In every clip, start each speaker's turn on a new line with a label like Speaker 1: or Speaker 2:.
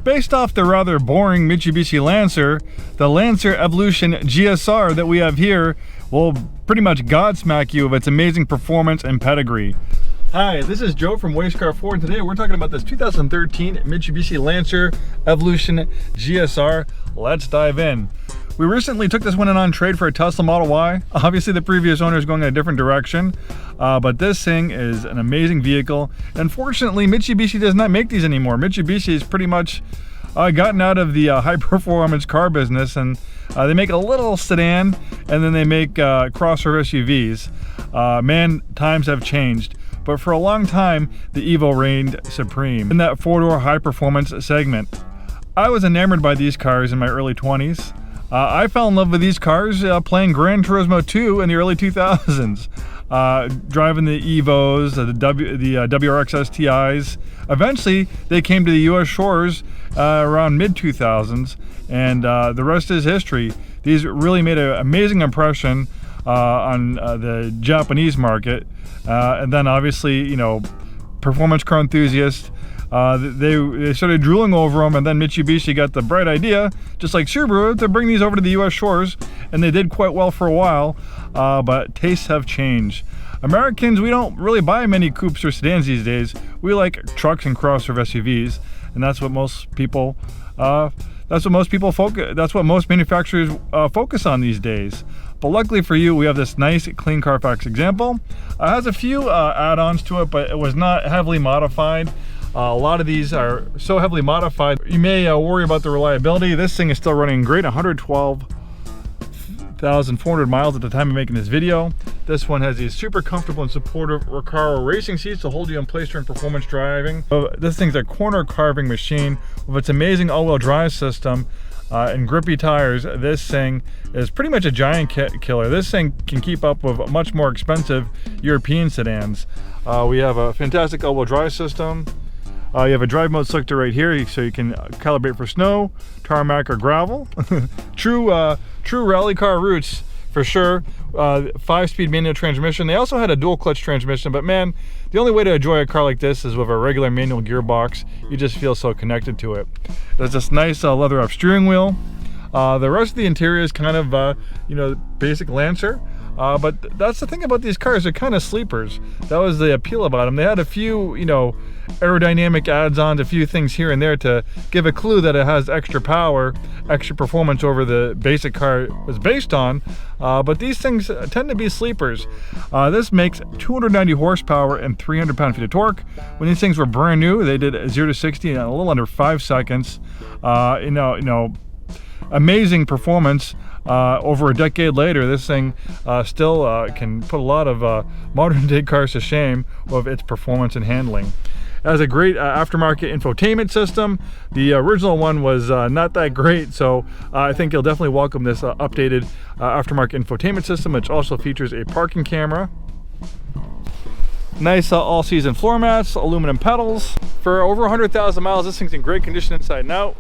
Speaker 1: Based off the rather boring Mitsubishi Lancer, the Lancer Evolution GSR that we have here will pretty much godsmack you of its amazing performance and pedigree. Hi, this is Joe from Way Scarff Way, and today we're talking about this 2013 Mitsubishi Lancer Evolution GSR. Let's dive in. We recently took this one in on trade for a Tesla Model Y. Obviously the previous owner is going in a different direction, but this thing is an amazing vehicle. Unfortunately, Mitsubishi does not make these anymore. Mitsubishi has pretty much gotten out of the high performance car business, and they make a little sedan, and then they make crossover SUVs. Man, times have changed. But for a long time, the Evo reigned supreme in that four-door high-performance segment. I was enamored by these cars in my early 20s. I fell in love with these cars playing Gran Turismo 2 in the early 2000s, driving the Evos, the WRX STIs. Eventually, they came to the U.S. shores around mid-2000s, and the rest is history. These really made an amazing impression on the Japanese market, and then obviously, you know, performance car enthusiasts, they started drooling over them, and then Mitsubishi got the bright idea, just like Subaru, to bring these over to the US shores, and they did quite well for a while, but tastes have changed. Americans, we don't really buy many coupes or sedans these days. We like trucks and crossover SUVs, and that's what most people that's what most manufacturers focus on these days. But luckily for you, we have this nice clean Carfax example. It has a few add-ons to it, but it was not heavily modified. A lot of these are so heavily modified, you may worry about the reliability. This thing is still running great, 112,400 miles at the time of making this video. This one has these super comfortable and supportive Recaro racing seats to hold you in place during performance driving. This thing's a corner carving machine with its amazing all-wheel drive system and grippy tires. This thing is pretty much a giant killer. This thing can keep up with much more expensive European sedans. We have a fantastic all-wheel drive system. You have a drive mode selector right here, so you can calibrate for snow, tarmac, or gravel. True rally car roots for sure. 5-speed manual transmission. They also had a dual clutch transmission, but man, the only way to enjoy a car like this is with a regular manual gearbox. You just feel so connected to it. There's this nice leather up steering wheel. The rest of the interior is kind of you know, basic Lancer. But that's the thing about these cars, they're kind of sleepers. That was the appeal about them. They had a few, you know, aerodynamic adds-ons, a few things here and there to give a clue that it has extra power, extra performance over the basic car it was based on. But these things tend to be sleepers. This makes 290 horsepower and 300 pound-feet of torque. When these things were brand new, they did 0 to 60 in a little under 5 seconds. You know, amazing performance. Over a decade later, this thing still can put a lot of modern day cars to shame with its performance and handling. It has a great aftermarket infotainment system. The original one was not that great, so I think you'll definitely welcome this updated aftermarket infotainment system, which also features a parking camera. Nice all-season floor mats, aluminum pedals. For over 100,000 miles, this thing's in great condition inside and out.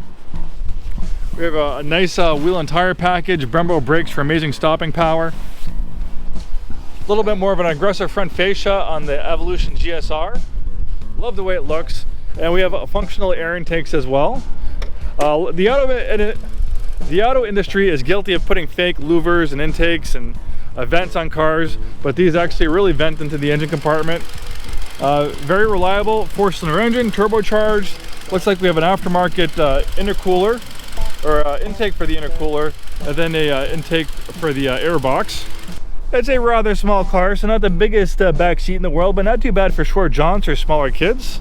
Speaker 1: We have a nice wheel and tire package, Brembo brakes for amazing stopping power. A little bit more of an aggressive front fascia on the Evolution GSR. Love the way it looks. And we have functional air intakes as well. The auto industry is guilty of putting fake louvers and intakes and vents on cars, but these actually really vent into the engine compartment. Very reliable, 4-cylinder engine, turbocharged. Looks like we have an aftermarket intercooler, or intake for the intercooler, and then a intake for the air box. It's a rather small car, so not the biggest back seat in the world, but not too bad for short jaunts or smaller kids.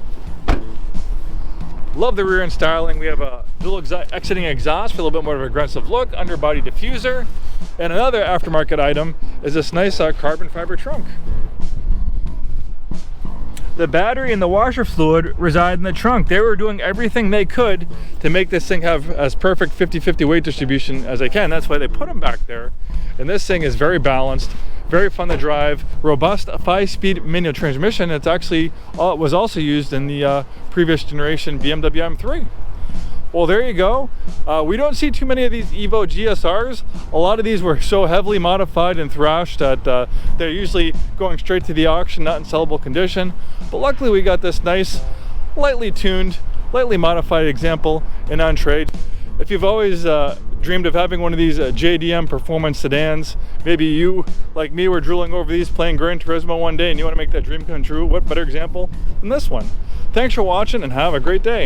Speaker 1: Love the rear end styling. We have a dual exiting exhaust for a little bit more of an aggressive look, underbody diffuser, and another aftermarket item is this nice carbon fiber trunk. The battery and the washer fluid reside in the trunk. They were doing everything they could to make this thing have as perfect 50-50 weight distribution as they can. That's why they put them back there. And this thing is very balanced, very fun to drive, robust 5-speed manual transmission. It's actually was also used in the previous generation BMW M3. Well, there you go. We don't see too many of these Evo GSRs. A lot of these were so heavily modified and thrashed that they're usually going straight to the auction, not in sellable condition. But luckily we got this nice, lightly tuned lightly modified example and on trade. If you've always dreamed of having one of these JDM performance sedans, maybe you, like me, were drooling over these playing Gran Turismo one day and you want to make that dream come true, what better example than this one? Thanks for watching and have a great day.